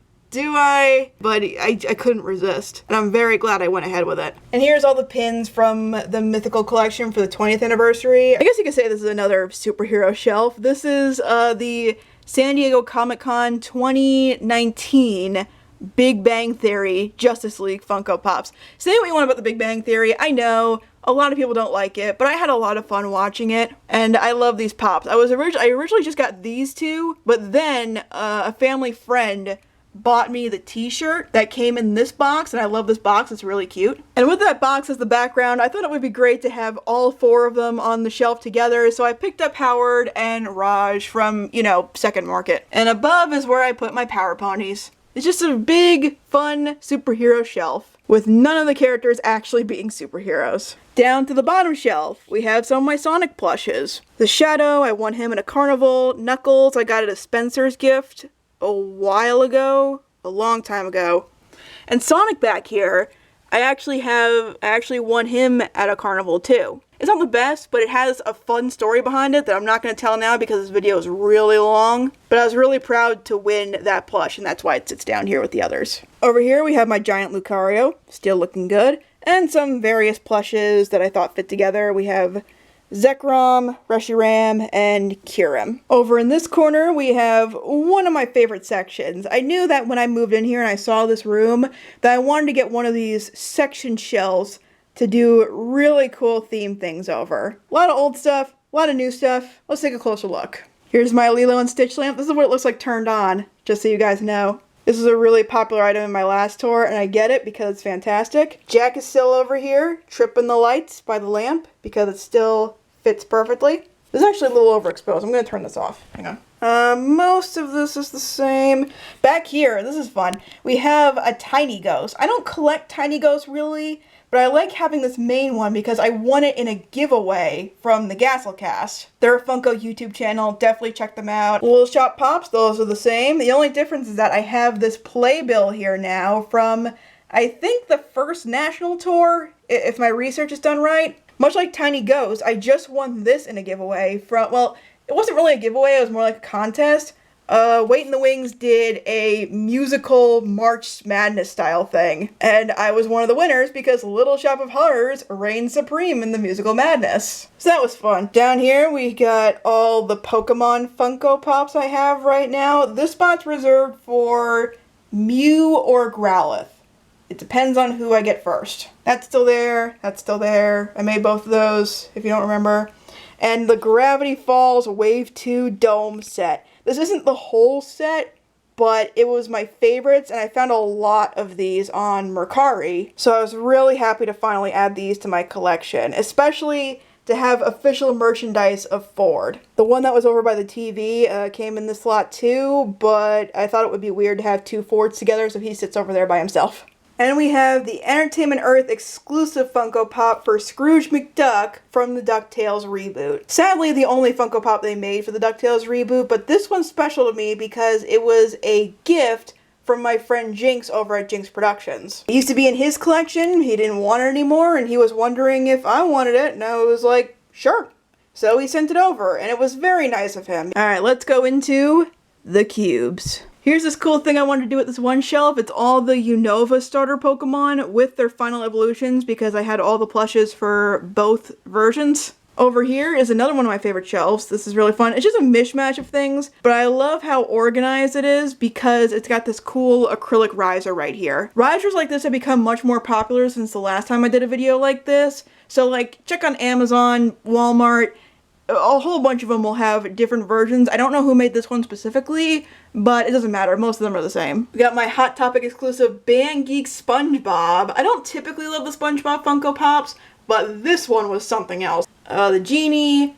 But I couldn't resist, and I'm very glad I went ahead with it. And here's all the pins from the Mythical collection for the 20th anniversary. I guess you could say this is another superhero shelf. This is the San Diego Comic-Con 2019 Big Bang Theory Justice League Funko Pops. Say what you want about the Big Bang Theory. I know a lot of people don't like it, but I had a lot of fun watching it, and I love these pops. I originally just got these two, but then a family friend bought me the t-shirt that came in this box, and I love this box. It's really cute. And with that box as the background, I thought it would be great to have all four of them on the shelf together, so I picked up Howard and Raj from, Second Market. And above is where I put my Power Ponies. It's just a big, fun superhero shelf with none of the characters actually being superheroes. Down to the bottom shelf, we have some of my Sonic plushes. The Shadow, I won him in a carnival. Knuckles, I got it as Spencer's gift a while ago, a long time ago. And Sonic back here, I actually won him at a carnival too. It's not the best, but it has a fun story behind it that I'm not going to tell now because this video is really long. But I was really proud to win that plush, and that's why it sits down here with the others. Over here we have my giant Lucario, still looking good, and some various plushes that I thought fit together. We have Zekrom, Reshiram, and Kyurem. Over in this corner, we have one of my favorite sections. I knew that when I moved in here and I saw this room, that I wanted to get one of these section shelves to do really cool theme things over. A lot of old stuff, a lot of new stuff. Let's take a closer look. Here's my Lilo and Stitch lamp. This is what it looks like turned on, just so you guys know. This is a really popular item in my last tour, and I get it because it's fantastic. Jack is still over here, tripping the lights by the lamp because it still fits perfectly. This is actually a little overexposed. I'm going to turn this off. Hang on. Most of this is the same. Back here, this is fun. We have a tiny ghost. I don't collect tiny ghosts really, but I like having this main one because I won it in a giveaway from the Gasselcast. They're a Funko YouTube channel. Definitely check them out. Little Shop Pops, those are the same. The only difference is that I have this playbill here now from, I think, the first national tour, if my research is done right. Much like Tiny Ghost, I just won this in a giveaway from, well, it wasn't really a giveaway, it was more like a contest. Wait in the Wings did a musical March Madness style thing, and I was one of the winners because Little Shop of Horrors reigned supreme in the musical madness. So that was fun. Down here we got all the Pokemon Funko Pops I have right now. This spot's reserved for Mew or Growlithe. It depends on who I get first. That's still there, that's still there. I made both of those, if you don't remember. And the Gravity Falls Wave 2 Dome set. This isn't the whole set, but it was my favorites, and I found a lot of these on Mercari. So I was really happy to finally add these to my collection, especially to have official merchandise of Ford. The one that was over by the TV came in this slot too, but I thought it would be weird to have two Fords together, so he sits over there by himself. And we have the Entertainment Earth exclusive Funko Pop for Scrooge McDuck from the Ducktales reboot. Sadly, the only Funko Pop they made for the Ducktales reboot, but this one's special to me because it was a gift from my friend Jinx over at Jinx Productions. It used to be in his collection, he didn't want it anymore, and he was wondering if I wanted it, and I was like, sure. So he sent it over, and it was very nice of him. Alright, let's go into the cubes. Here's this cool thing I wanted to do at this one shelf. It's all the Unova starter Pokemon with their final evolutions because I had all the plushes for both versions. Over here is another one of my favorite shelves. This is really fun. It's just a mishmash of things, but I love how organized it is because it's got this cool acrylic riser right here. Risers like this have become much more popular since the last time I did a video like this. So like check on Amazon, Walmart, a whole bunch of them will have different versions. I don't know who made this one specifically, but it doesn't matter. Most of them are the same. We got my Hot Topic exclusive Band Geek SpongeBob. I don't typically love the SpongeBob Funko Pops, but this one was something else. The Genie,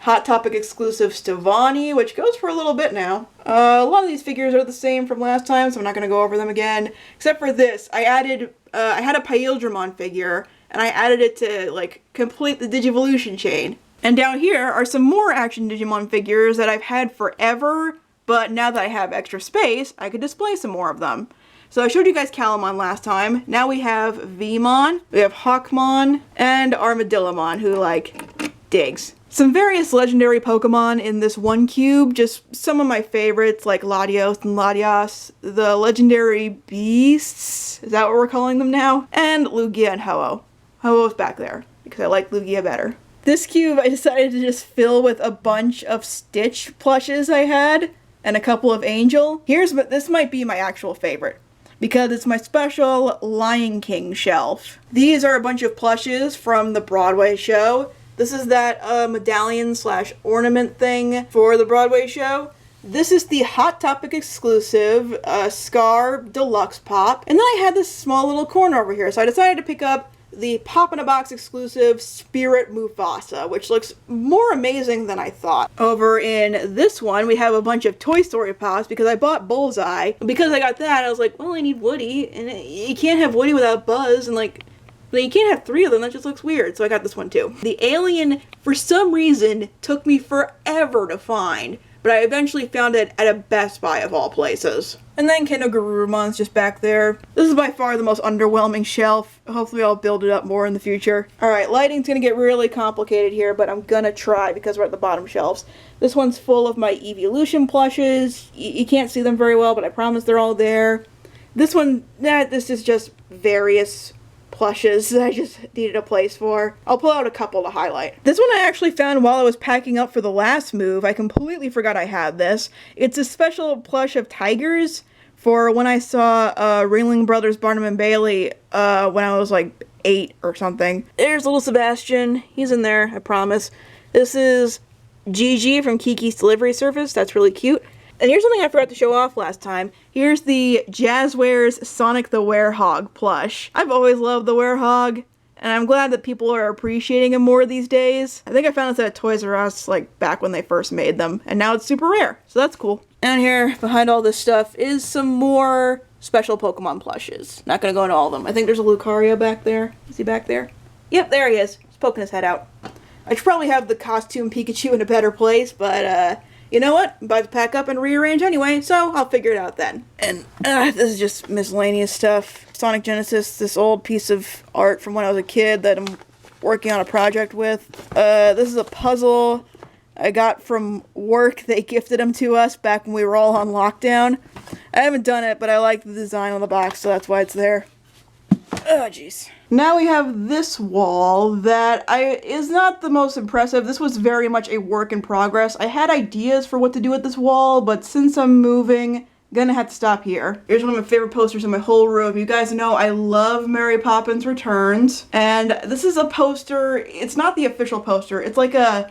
Hot Topic exclusive Stevani, which goes for a little bit now. A lot of these figures are the same from last time, so I'm not going to go over them again. Except for this. I added, I had a Digimon figure, and I added it to, like, complete the Digivolution chain. And down here are some more action Digimon figures that I've had forever, but now that I have extra space, I could display some more of them. So I showed you guys Calamon last time. Now we have Vmon, we have Hawkmon, and Armadillomon, who, like, digs. Some various legendary Pokemon in this one cube, just some of my favorites, like Latios and Latias, the legendary beasts, is that what we're calling them now? And Lugia and Ho-Oh. Ho-Oh's back there, because I like Lugia better. This cube I decided to just fill with a bunch of Stitch plushes I had, and a couple of Angel. This might be my actual favorite, because it's my special Lion King shelf. These are a bunch of plushes from the Broadway show. This is that medallion / ornament thing for the Broadway show. This is the Hot Topic exclusive Scar Deluxe Pop. And then I had this small little corner over here, so I decided to pick up the Pop in a Box exclusive Spirit Mufasa, which looks more amazing than I thought. Over in this one, we have a bunch of Toy Story Pops because I bought Bullseye. And because I got that, I was like, well, I need Woody, and you can't have Woody without Buzz, and like, you can't have 3 of them, that just looks weird, so I got this one too. The alien, for some reason, took me forever to find, but I eventually found it at a Best Buy of all places. And then Kendo Garurumon's just back there. This is by far the most underwhelming shelf. Hopefully I'll build it up more in the future. Alright, lighting's gonna get really complicated here, but I'm gonna try because we're at the bottom shelves. This one's full of my Evolution plushes. You can't see them very well, but I promise they're all there. This one, this is just various plushes that I just needed a place for. I'll pull out a couple to highlight. This one I actually found while I was packing up for the last move. I completely forgot I had this. It's a special plush of tigers for when I saw Ringling Brothers Barnum and Bailey when I was like 8 or something. There's little Sebastian. He's in there, I promise. This is Gigi from Kiki's Delivery Service. That's really cute. And here's something I forgot to show off last time. Here's the Jazzwares Sonic the Werehog plush. I've always loved the Werehog, and I'm glad that people are appreciating him more these days. I think I found this at Toys R Us, like, back when they first made them, and now it's super rare, so that's cool. And here, behind all this stuff, is some more special Pokemon plushes. Not gonna go into all of them. I think there's a Lucario back there. Is he back there? Yep, there he is. He's poking his head out. I should probably have the costume Pikachu in a better place, but, you know what? I'm about to pack up and rearrange anyway, so I'll figure it out then. And this is just miscellaneous stuff. Sonic Genesis, this old piece of art from when I was a kid that I'm working on a project with. This is a puzzle I got from work. They gifted them to us back when we were all on lockdown. I haven't done it, but I like the design on the box, so that's why it's there. Oh, jeez. Now we have this wall that is not the most impressive. This was very much a work in progress. I had ideas for what to do with this wall, but since I'm moving, gonna have to stop here. Here's one of my favorite posters in my whole room. You guys know I love Mary Poppins Returns, and this is a poster. It's not the official poster. It's like a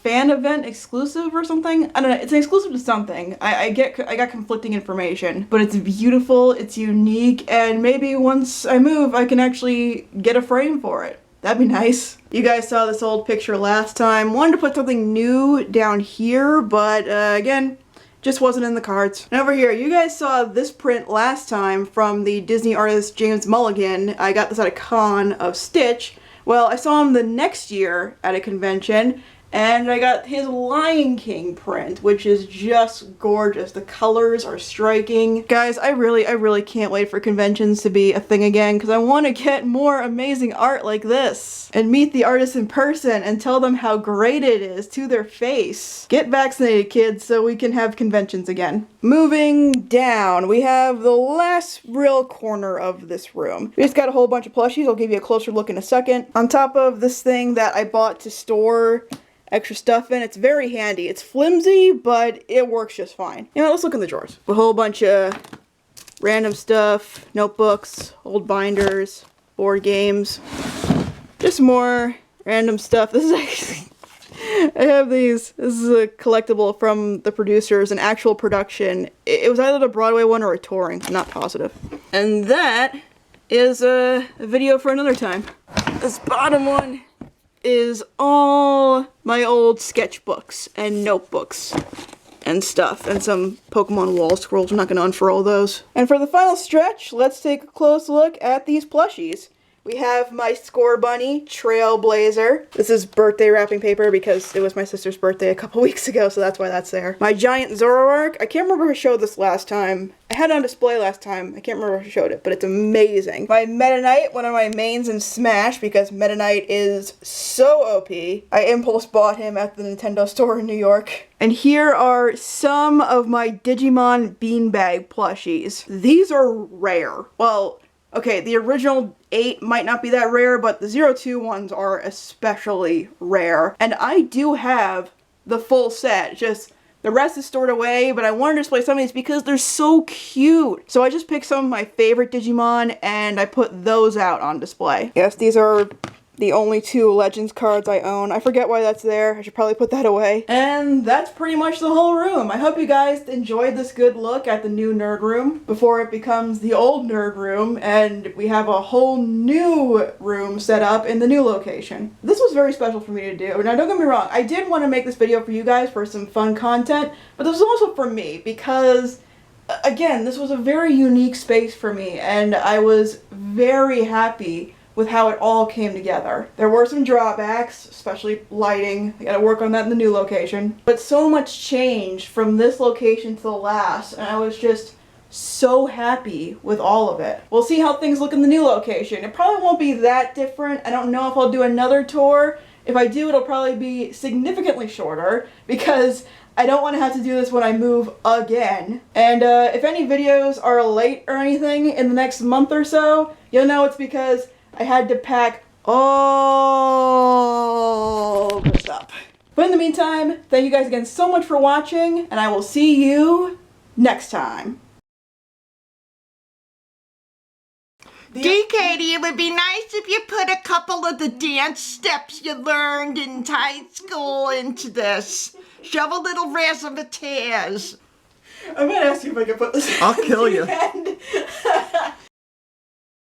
fan event exclusive or something. I don't know. It's an exclusive to something. I got conflicting information, but it's beautiful. It's unique, and maybe once I move, I can actually get a frame for it. That'd be nice. You guys saw this old picture last time. Wanted to put something new down here, but again, just wasn't in the cards. And over here, you guys saw this print last time from the Disney artist James Mulligan. I got this at a con of Stitch. Well, I saw him the next year at a convention, and I got his Lion King print, which is just gorgeous. The colors are striking. Guys, I really can't wait for conventions to be a thing again, because I want to get more amazing art like this and meet the artists in person and tell them how great it is to their face. Get vaccinated, kids, so we can have conventions again. Moving down, we have the last real corner of this room. We just got a whole bunch of plushies. I'll give you a closer look in a second. On top of this thing that I bought to store extra stuff in. It's very handy. It's flimsy, but it works just fine. You know, let's look in the drawers. A whole bunch of random stuff, notebooks, old binders, board games, just more random stuff. This is actually, I have these. This is a collectible from the producers, an actual production. It was either the Broadway one or a touring, I'm not positive. And that is a video for another time. This bottom one is all my old sketchbooks and notebooks and stuff, and some Pokemon wall scrolls. I'm not gonna unfurl those. And for the final stretch, let's take a close look at these plushies. We have my Score Bunny, Trailblazer. This is birthday wrapping paper because it was my sister's birthday a couple weeks ago, so that's why that's there. My giant Zoroark. I can't remember if I showed this last time. I had it on display last time. I can't remember if I showed it, but it's amazing. My Meta Knight, one of my mains in Smash, because Meta Knight is so OP. I impulse bought him at the Nintendo store in New York. And here are some of my Digimon beanbag plushies. These are rare. Well, okay, the original 8 might not be that rare, but the 02 ones are especially rare. And I do have the full set, just the rest is stored away, but I wanted to display some of these because they're so cute. So I just picked some of my favorite Digimon and I put those out on display. Yes, these are the only 2 Legends cards I own. I forget why that's there. I should probably put that away. And that's pretty much the whole room. I hope you guys enjoyed this good look at the new nerd room before it becomes the old nerd room and we have a whole new room set up in the new location. This was very special for me to do. Now don't get me wrong, I did want to make this video for you guys for some fun content, but this was also for me because again, this was a very unique space for me and I was very happy with how it all came together. There were some drawbacks, especially lighting. I gotta work on that in the new location. But so much changed from this location to the last, and I was just so happy with all of it. We'll see how things look in the new location. It probably won't be that different. I don't know if I'll do another tour. If I do, it'll probably be significantly shorter because I don't want to have to do this when I move again. And if any videos are late or anything in the next month or so, you'll know it's because I had to pack all this up. But in the meantime, thank you guys again so much for watching, and I will see you next time. Gee, Katie, it would be nice if you put a couple of the dance steps you learned in high school into this. Shove a little razzmatazz. I'm gonna ask you if I can put this I'll kill you. again.